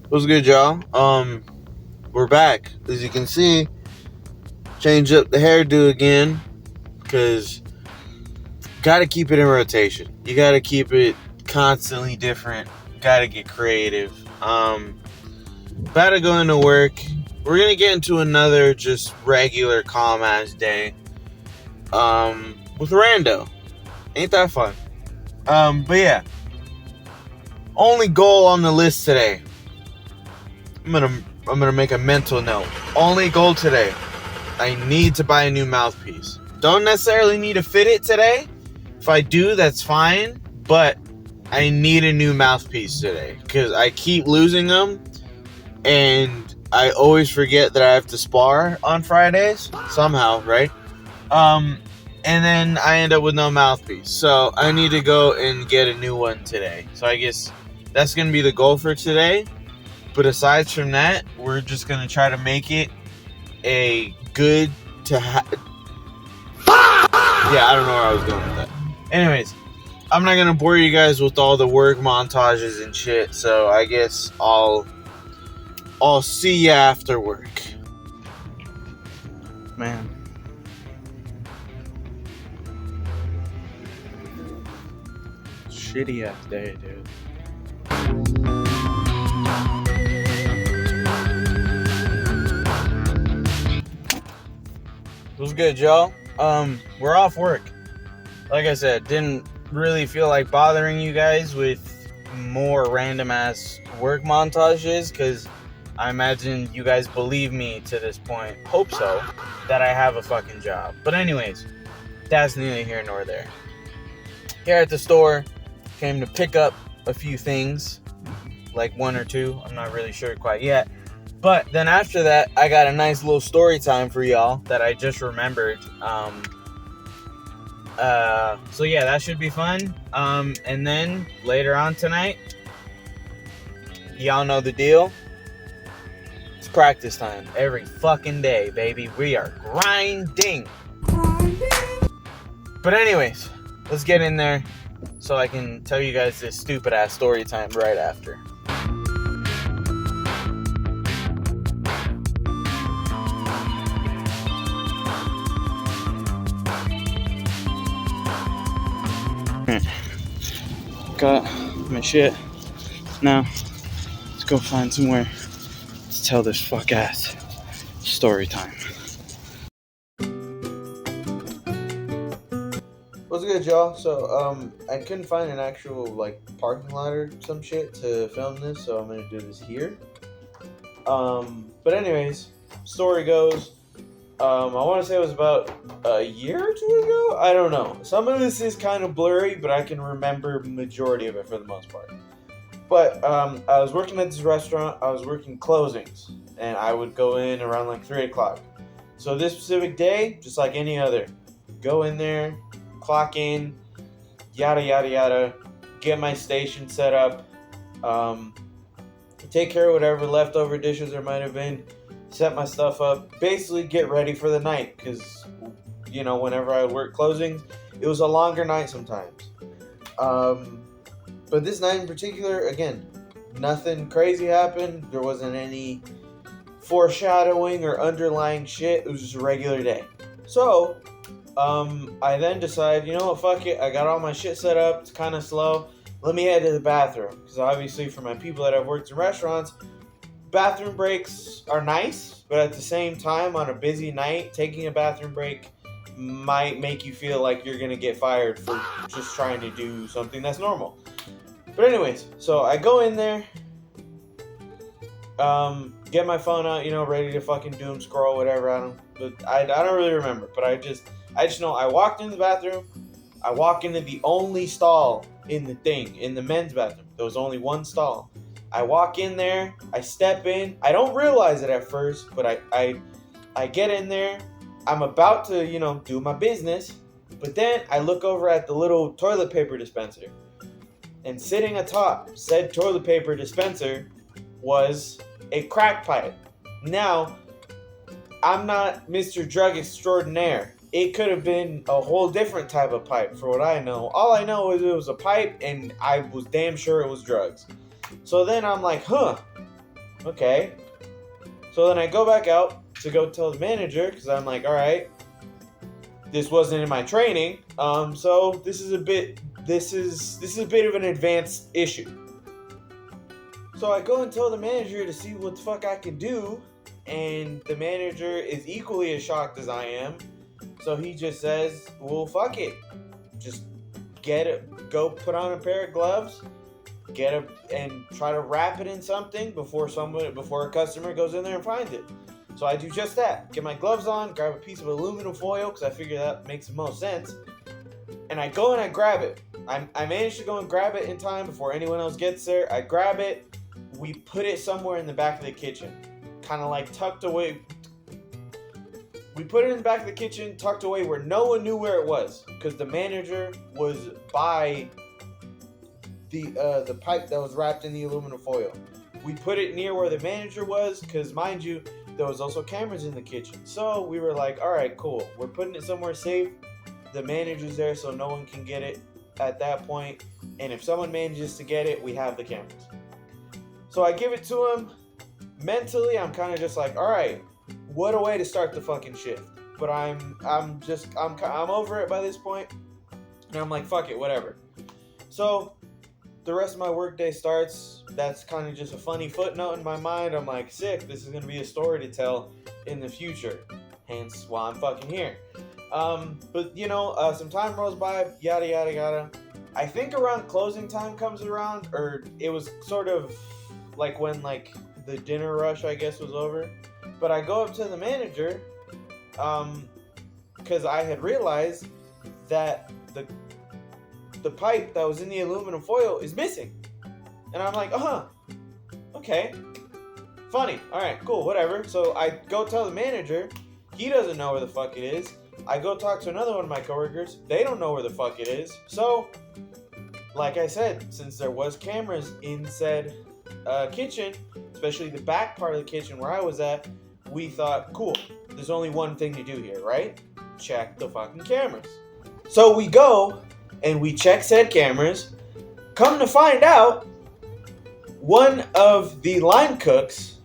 What's good, y'all? We're back. As you can see, change up the hairdo again because gotta keep it in rotation. You gotta keep it constantly different. Gotta get creative. About to go into work. We're gonna get into another just regular calm ass day. With rando. Ain't that fun? But yeah. Only goal on the list today. I'm gonna make a mental note. Only goal today. I need to buy a new mouthpiece. Don't necessarily need to fit it today. If I do, that's fine. But I need a new mouthpiece today because I keep losing them, and I always forget that I have to spar on Fridays somehow, right? And then I end up with no mouthpiece. So I need to go and get a new one today. So I guess that's gonna be the goal for today. But aside from that, we're just gonna try to make it a good to have. Yeah, I don't know where I was going with that. Anyways, I'm not gonna bore you guys with all the work montages and shit. So I guess I'll see you after work. Man. Shitty ass day, dude. What's good, y'all? We're off work. Like I said, didn't really feel like bothering you guys with more random ass work montages because I imagine you guys believe me to this point. Hope so, that I have a fucking job. But anyways, that's neither here nor there. Here at the store, came to pick up a few things, like one or two. I'm not really sure quite yet. But then after that, I got a nice little story time for y'all that I just remembered. So yeah, that should be fun. And then later on tonight, y'all know the deal. It's practice time every fucking day, baby. We are grinding. But anyways, let's get in there so I can tell you guys this stupid ass story time right after. Got my shit. Now, let's go find somewhere to tell this fuck ass story time. What's good, y'all? So, I couldn't find an actual, parking lot or some shit to film this, so I'm gonna do this here. But anyways, story goes, I want to say it was about a year or two ago? I don't know. Some of this is kind of blurry, but I can remember majority of it for the most part. But I was working at this restaurant. I was working closings, and I would go in around 3 o'clock. So this specific day, just like any other, go in there, clock in, yada, yada, yada, get my station set up, take care of whatever leftover dishes there might have been, set my stuff up, basically get ready for the night, because, whenever I would work closings, it was a longer night sometimes. But this night in particular, again, nothing crazy happened. There wasn't any foreshadowing or underlying shit. It was just a regular day. So, I then decided, you know what, fuck it. I got all my shit set up. It's kind of slow. Let me head to the bathroom. Because obviously for my people that have worked in restaurants, bathroom breaks are nice. But at the same time, on a busy night, taking a bathroom break might make you feel like you're going to get fired for just trying to do something that's normal. But anyways, so I go in there, get my phone out, ready to fucking doom scroll, whatever. I don't really remember, but I just know I walked in the bathroom. I walk into the only stall in the men's bathroom. There was only one stall. I walk in there, I step in. I don't realize it at first, but I get in there. I'm about to, do my business, but then I look over at the little toilet paper dispenser. And sitting atop said toilet paper dispenser was a crack pipe. Now, I'm not Mr. Drug Extraordinaire. It could have been a whole different type of pipe for what I know. All I know is it was a pipe and I was damn sure it was drugs. So then I'm like, Okay. So then I go back out to go tell the manager because I'm like, all right, this wasn't in my training. So this is a bit of an advanced issue. So I go and tell the manager to see what the fuck I can do, and the manager is equally as shocked as I am. So he just says, "Well, fuck it, just go put on a pair of gloves, and try to wrap it in something before a customer goes in there and finds it." So I do just that. Get my gloves on, grab a piece of aluminum foil because I figure that makes the most sense, and I go and I grab it. I managed to go and grab it in time before anyone else gets there. I grab it. We put it somewhere in the back of the kitchen, kind of like tucked away. We put it in the back of the kitchen, tucked away where no one knew where it was, because the manager was by the pipe that was wrapped in the aluminum foil. We put it near where the manager was, because mind you, there was also cameras in the kitchen. So we were like, all right, cool. We're putting it somewhere safe. The manager's there, so no one can get it at that point. And if someone manages to get it, we have the cameras. So I give it to him. Mentally, I'm kind of just like, all right, what a way to start the fucking shift. But I'm over it by this point, and I'm like, fuck it, whatever. So the rest of my workday starts. That's kind of just a funny footnote in my mind. I'm like, sick. This is gonna be a story to tell in the future. Hence why I'm fucking here. But some time rolls by. Yada yada yada. I think around closing time comes around, or it was sort of like when the dinner rush, I guess, was over. But I go up to the manager, because I had realized that the pipe that was in the aluminum foil is missing. And I'm like, okay, funny, alright, cool, whatever. So I go tell the manager, he doesn't know where the fuck it is. I go talk to another one of my coworkers, they don't know where the fuck it is. So, like I said, since there was cameras in said kitchen, especially the back part of the kitchen where I was at, we thought, cool, there's only one thing to do here, right? Check the fucking cameras. So we go and we check said cameras. Come to find out, one of the line cooks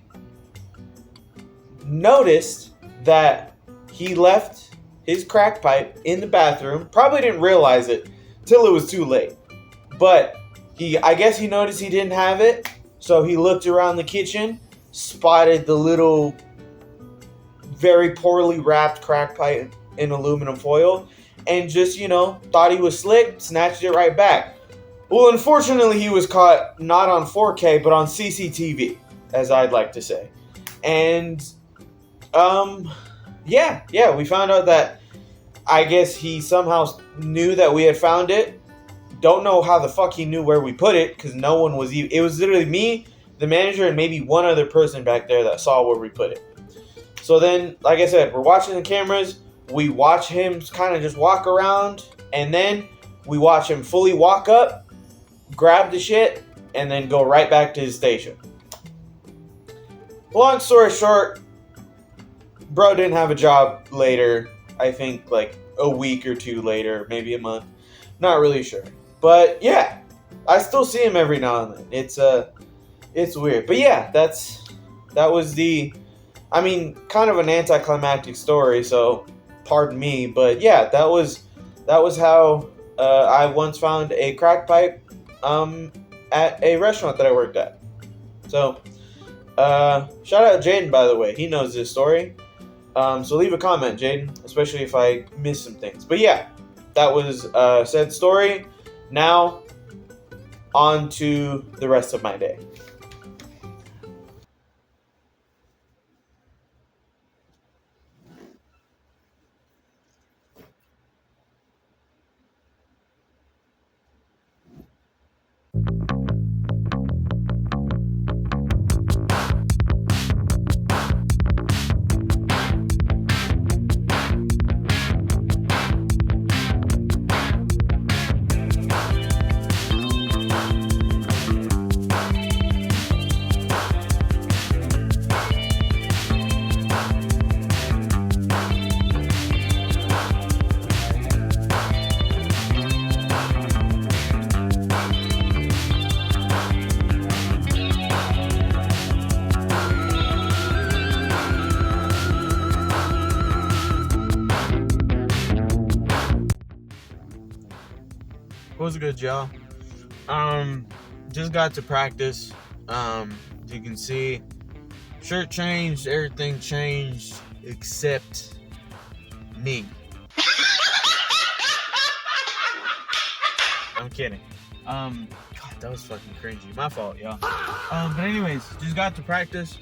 noticed that he left his crack pipe in the bathroom. Probably didn't realize it till it was too late. But I guess he noticed he didn't have it. So he looked around the kitchen, spotted the little, very poorly wrapped crack pipe in aluminum foil, and just, thought he was slick, snatched it right back. Well, unfortunately, he was caught not on 4K, but on CCTV, as I'd like to say. And, we found out that I guess he somehow knew that we had found it. Don't know how the fuck he knew where we put it, because no one was even... It was literally me, the manager, and maybe one other person back there that saw where we put it. So then, like I said, we're watching the cameras. We watch him kind of just walk around, and then we watch him fully walk up, grab the shit, and then go right back to his station. Long story short, bro didn't have a job later. I think like a week or two later, maybe a month. Not really sure. But yeah, I still see him every now and then. It's weird. But yeah, that was kind of an anticlimactic story, so pardon me. But yeah, that was how I once found a crack pipe at a restaurant that I worked at. So shout out Jaden, by the way. He knows this story. So leave a comment, Jaden, especially if I miss some things. But yeah, that was said story. Now, on to the rest of my day. What's good, y'all? Just got to practice. As you can see, shirt changed, everything changed except me. I'm kidding. God, that was fucking cringy. My fault, y'all. But anyways, just got to practice.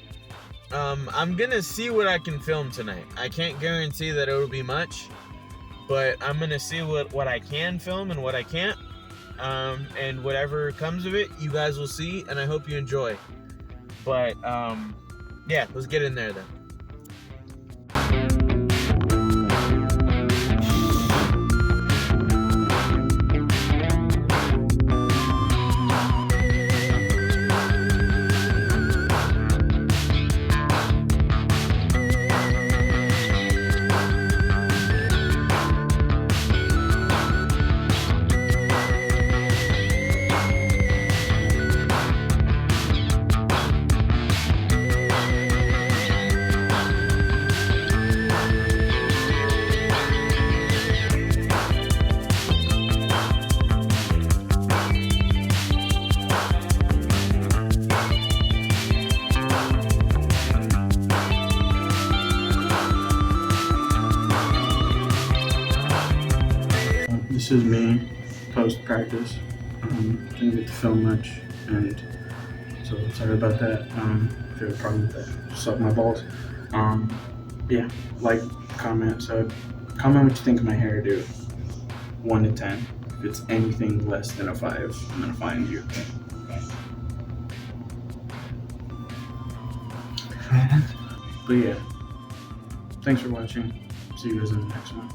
I'm gonna see what I can film tonight. I can't guarantee that it'll be much, but I'm gonna see what I can film and what I can't. And whatever comes of it, you guys will see, and I hope you enjoy. But yeah, let's get in there then. This is me post-practice. Didn't get to film much, and so sorry about that. If you have a problem with that, just suck my balls. Yeah, like, comment. So comment what you think of my hairdo. 1 to 10. If it's anything less than a 5, I'm gonna find you. But yeah, thanks for watching. See you guys in the next one.